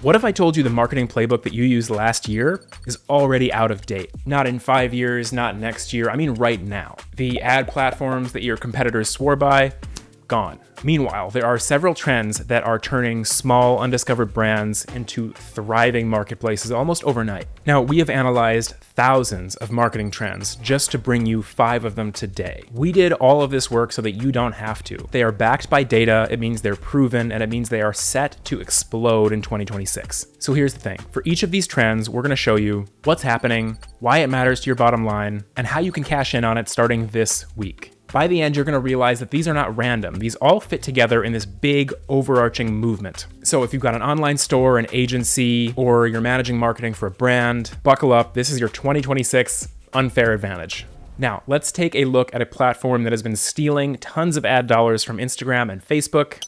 What if I told you the marketing playbook that you used last year is already out of date? Not in 5 years, not next year, I mean right now. The ad platforms that your competitors swore by, gone. Meanwhile, there are several trends that are turning small, undiscovered brands into thriving marketplaces almost overnight. Now, we have analyzed thousands of marketing trends just to bring you 5 of them today. We did all of this work so that you don't have to. They are backed by data, it means they're proven, and it means they are set to explode in 2026. So here's the thing. For each of these trends, we're going to show you what's happening, why it matters to your bottom line, and how you can cash in on it starting this week. By the end, you're going to realize that these are not random. These all fit together in this big overarching movement. So if you've got an online store, an agency, or you're managing marketing for a brand, buckle up. This is your 2026 unfair advantage. Now, let's take a look at a platform that has been stealing tons of ad dollars from Instagram and Facebook,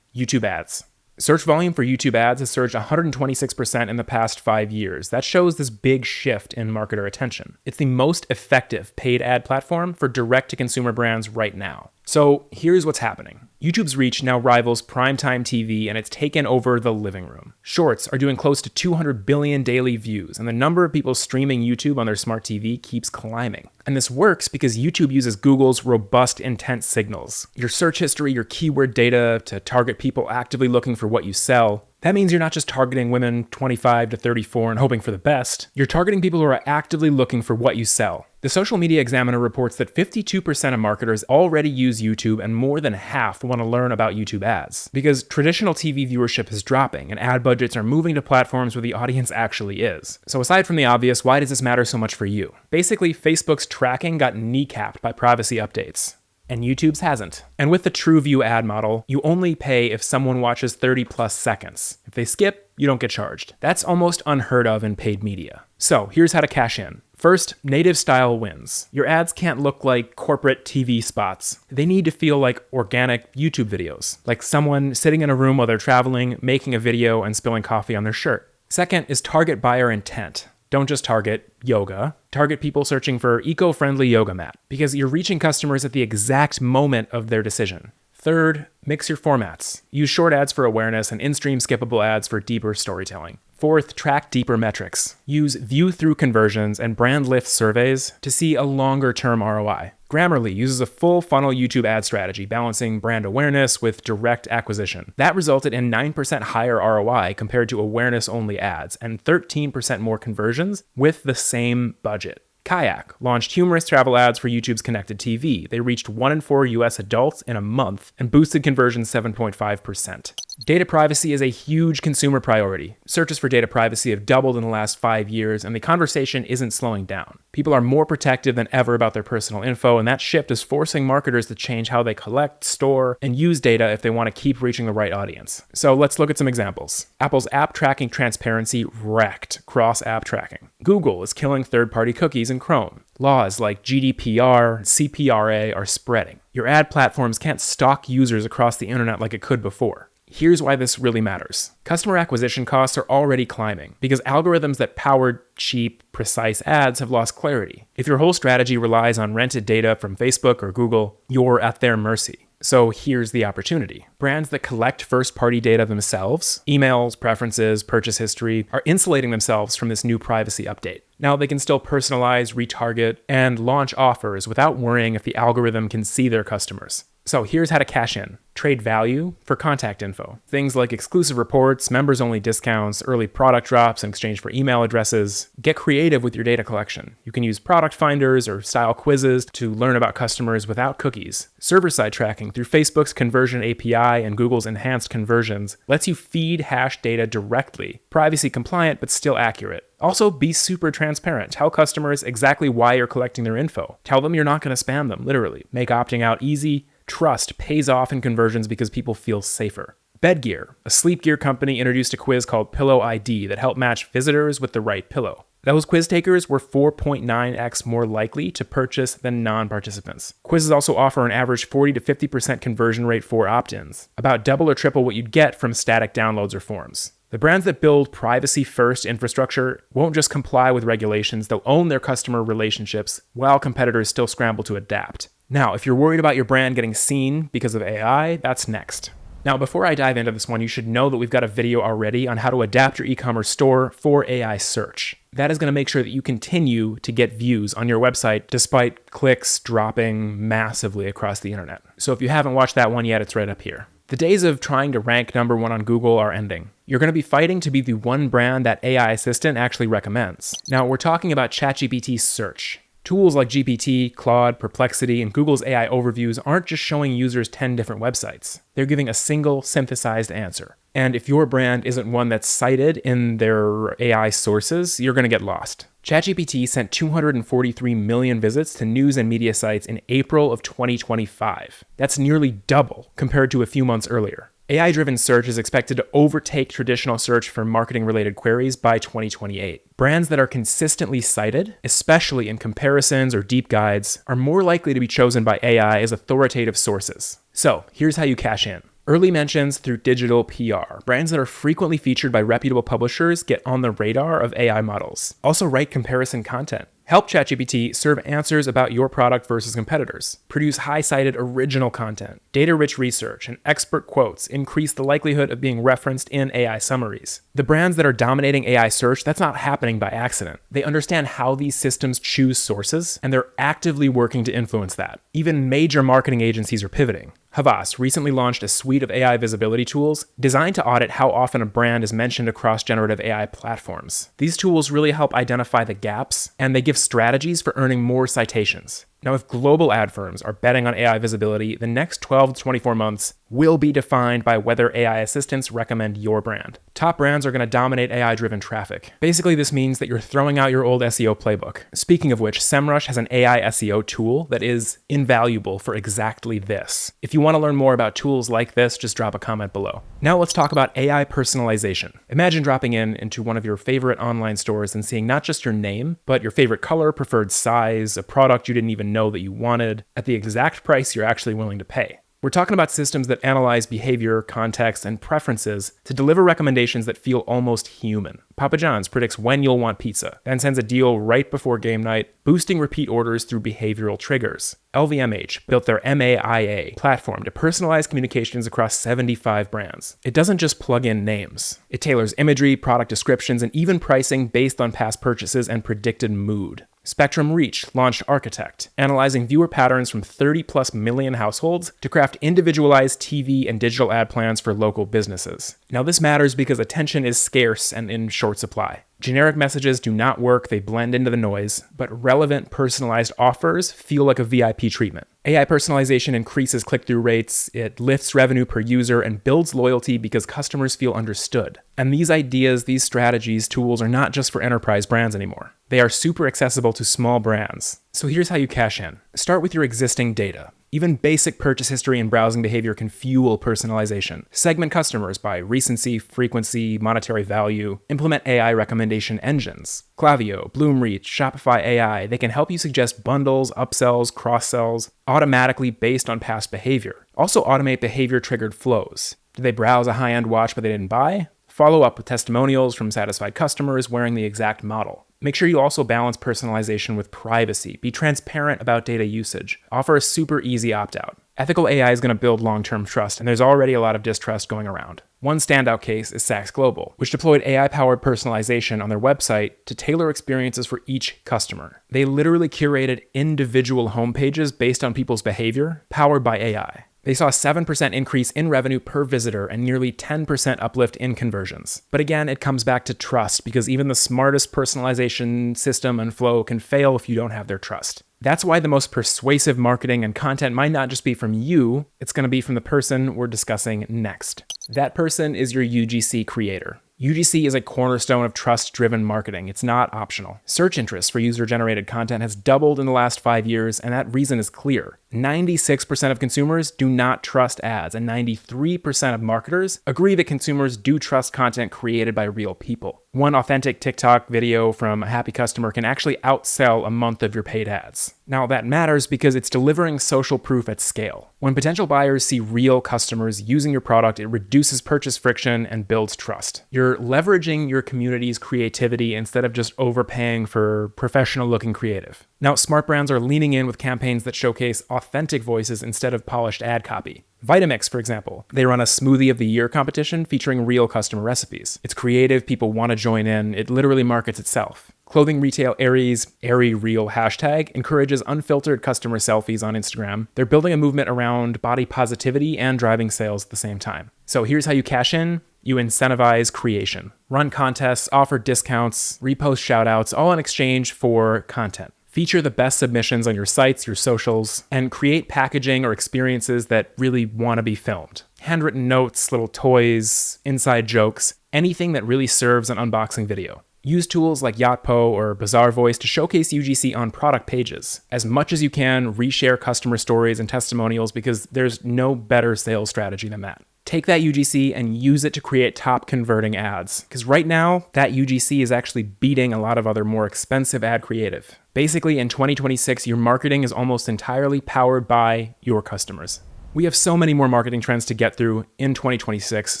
YouTube ads. Search volume for YouTube ads has surged 126% in the past 5 years. That shows this big shift in marketer attention. It's the most effective paid ad platform for direct-to-consumer brands right now. So here's what's happening. YouTube's reach now rivals primetime TV, and it's taken over the living room. Shorts are doing close to 200 billion daily views, and the number of people streaming YouTube on their smart TV keeps climbing. And this works because YouTube uses Google's robust intent signals. Your search history, your keyword data to target people actively looking for what you sell. That means you're not just targeting women 25 to 34 and hoping for the best. You're targeting people who are actively looking for what you sell. The Social Media Examiner reports that 52% of marketers already use YouTube, and more than half want to learn about YouTube ads. Because traditional TV viewership is dropping and ad budgets are moving to platforms where the audience actually is. So aside from the obvious, why does this matter so much for you? Basically, Facebook's tracking got kneecapped by privacy updates, and YouTube's hasn't. And with the TrueView ad model, you only pay if someone watches 30 plus seconds. If they skip, you don't get charged. That's almost unheard of in paid media. So here's how to cash in. First, native style wins. Your ads can't look like corporate TV spots. They need to feel like organic YouTube videos, like someone sitting in a room while they're traveling, making a video and spilling coffee on their shirt. Second is target buyer intent. Don't just target yoga. Target people searching for eco-friendly yoga mat, because you're reaching customers at the exact moment of their decision. Third, mix your formats. Use short ads for awareness and in-stream skippable ads for deeper storytelling. Fourth, track deeper metrics. Use view-through conversions and brand lift surveys to see a longer-term ROI. Grammarly uses a full funnel YouTube ad strategy, balancing brand awareness with direct acquisition. That resulted in 9% higher ROI compared to awareness-only ads and 13% more conversions with the same budget. Kayak launched humorous travel ads for YouTube's connected TV. They reached 1 in 4 US adults in a month and boosted conversion 7.5%. Data privacy is a huge consumer priority. Searches for data privacy have doubled in the last 5 years, and the conversation isn't slowing down. People are more protective than ever about their personal info, and that shift is forcing marketers to change how they collect, store, and use data if they want to keep reaching the right audience. So let's look at some examples. Apple's app tracking transparency wrecked cross-app tracking. Google is killing third-party cookies in Chrome. Laws like GDPR and CPRA are spreading. Your ad platforms can't stalk users across the internet like it could before. Here's why this really matters. Customer acquisition costs are already climbing because algorithms that powered cheap, precise ads have lost clarity. If your whole strategy relies on rented data from Facebook or Google, you're at their mercy. So here's the opportunity. Brands that collect first-party data themselves, emails, preferences, purchase history, are insulating themselves from this new privacy update. Now they can still personalize, retarget, and launch offers without worrying if the algorithm can see their customers. So here's how to cash in. Trade value for contact info. Things like exclusive reports, members-only discounts, early product drops in exchange for email addresses. Get creative with your data collection. You can use product finders or style quizzes to learn about customers without cookies. Server-side tracking through Facebook's Conversion API and Google's Enhanced Conversions lets you feed hash data directly. Privacy compliant, but still accurate. Also, be super transparent. Tell customers exactly why you're collecting their info. Tell them you're not going to spam them, literally. Make opting out easy. Trust pays off in conversions because people feel safer. Bedgear, a sleep gear company, introduced a quiz called Pillow ID that helped match visitors with the right pillow. Those quiz takers were 4.9x more likely to purchase than non-participants. Quizzes also offer an average 40 to 50% conversion rate for opt-ins, about double or triple what you'd get from static downloads or forms. The brands that build privacy-first infrastructure won't just comply with regulations, they'll own their customer relationships while competitors still scramble to adapt. Now, if you're worried about your brand getting seen because of AI, that's next. Now, before I dive into this one, you should know that we've got a video already on how to adapt your e-commerce store for AI search. That is going to make sure that you continue to get views on your website despite clicks dropping massively across the internet. So if you haven't watched that one yet, it's right up here. The days of trying to rank number one on Google are ending. You're going to be fighting to be the one brand that AI assistant actually recommends. Now, we're talking about Chat GPT Search. Tools like GPT, Claude, Perplexity, and Google's AI overviews aren't just showing users 10 different websites. They're giving a single synthesized answer. And if your brand isn't one that's cited in their AI sources, you're going to get lost. ChatGPT sent 243 million visits to news and media sites in April of 2025. That's nearly double compared to a few months earlier. AI-driven search is expected to overtake traditional search for marketing-related queries by 2028. Brands that are consistently cited, especially in comparisons or deep guides, are more likely to be chosen by AI as authoritative sources. So, here's how you cash in. Early mentions through digital PR. Brands that are frequently featured by reputable publishers get on the radar of AI models. Also write comparison content. Help ChatGPT serve answers about your product versus competitors. Produce high-cited original content. Data-rich research and expert quotes increase the likelihood of being referenced in AI summaries. The brands that are dominating AI search, that's not happening by accident. They understand how these systems choose sources, and they're actively working to influence that. Even major marketing agencies are pivoting. Havas recently launched a suite of AI visibility tools designed to audit how often a brand is mentioned across generative AI platforms. These tools really help identify the gaps, and they give strategies for earning more citations. Now, if global ad firms are betting on AI visibility, the next 12 to 24 months will be defined by whether AI assistants recommend your brand. Top brands are going to dominate AI-driven traffic. Basically, this means that you're throwing out your old SEO playbook. Speaking of which, SEMrush has an AI SEO tool that is invaluable for exactly this. If you want to learn more about tools like this, just drop a comment below. Now let's talk about AI personalization. Imagine dropping into one of your favorite online stores and seeing not just your name, but your favorite color, preferred size, a product you didn't even know that you wanted, at the exact price you're actually willing to pay. We're talking about systems that analyze behavior, context, and preferences to deliver recommendations that feel almost human. Papa John's predicts when you'll want pizza, then sends a deal right before game night, boosting repeat orders through behavioral triggers. LVMH built their MAIA platform to personalize communications across 75 brands. It doesn't just plug in names. It tailors imagery, product descriptions, and even pricing based on past purchases and predicted mood. Spectrum Reach launched Architect, analyzing viewer patterns from 30+ million households to craft individualized TV and digital ad plans for local businesses. Now, this matters because attention is scarce and in short supply. Generic messages do not work, they blend into the noise, but relevant, personalized offers feel like a VIP treatment. AI personalization increases click-through rates, it lifts revenue per user, and builds loyalty because customers feel understood. And these ideas, these strategies, tools are not just for enterprise brands anymore. They are super accessible to small brands. So here's how you cash in. Start with your existing data. Even basic purchase history and browsing behavior can fuel personalization. Segment customers by recency, frequency, monetary value. Implement AI recommendation engines. Klaviyo, Bloomreach, Shopify AI, they can help you suggest bundles, upsells, cross-sells, automatically based on past behavior. Also automate behavior-triggered flows. Did they browse a high-end watch but they didn't buy? Follow up with testimonials from satisfied customers wearing the exact model. Make sure you also balance personalization with privacy. Be transparent about data usage. Offer a super easy opt-out. Ethical AI is going to build long-term trust, and there's already a lot of distrust going around. One standout case is Saks Global, which deployed AI-powered personalization on their website to tailor experiences for each customer. They literally curated individual homepages based on people's behavior, powered by AI. They saw a 7% increase in revenue per visitor and nearly 10% uplift in conversions. But again, it comes back to trust, because even the smartest personalization system and flow can fail if you don't have their trust. That's why the most persuasive marketing and content might not just be from you, it's going to be from the person we're discussing next. That person is your UGC creator. UGC is a cornerstone of trust-driven marketing. It's not optional. Search interest for user-generated content has doubled in the last 5 years, and that reason is clear. 96% of consumers do not trust ads, and 93% of marketers agree that consumers do trust content created by real people. One authentic TikTok video from a happy customer can actually outsell a month of your paid ads. Now, that matters because it's delivering social proof at scale. When potential buyers see real customers using your product, it reduces purchase friction and builds trust. You're leveraging your community's creativity instead of just overpaying for professional-looking creative. Now, smart brands are leaning in with campaigns that showcase authentic voices instead of polished ad copy. Vitamix, for example, they run a Smoothie of the Year competition featuring real customer recipes. It's creative, people want to join in, it literally markets itself. Clothing retail Aerie's AerieReal hashtag encourages unfiltered customer selfies on Instagram. They're building a movement around body positivity and driving sales at the same time. So here's how you cash in. You incentivize creation. Run contests, offer discounts, repost shoutouts, all in exchange for content. Feature the best submissions on your sites, your socials, and create packaging or experiences that really want to be filmed. Handwritten notes, little toys, inside jokes, anything that really serves an unboxing video. Use tools like Yotpo or Bazaar Voice to showcase UGC on product pages. As much as you can, reshare customer stories and testimonials because there's no better sales strategy than that. Take that UGC and use it to create top converting ads. Because right now, that UGC is actually beating a lot of other more expensive ad creative. Basically, in 2026, your marketing is almost entirely powered by your customers. We have so many more marketing trends to get through in 2026.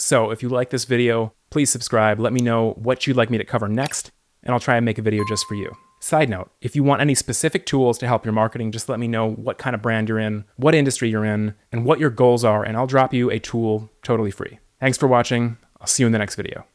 So if you like this video, please subscribe. Let me know what you'd like me to cover next, and I'll try and make a video just for you. Side note, if you want any specific tools to help your marketing, just let me know what kind of brand you're in, what industry you're in, and what your goals are, and I'll drop you a tool totally free. Thanks for watching. I'll see you in the next video.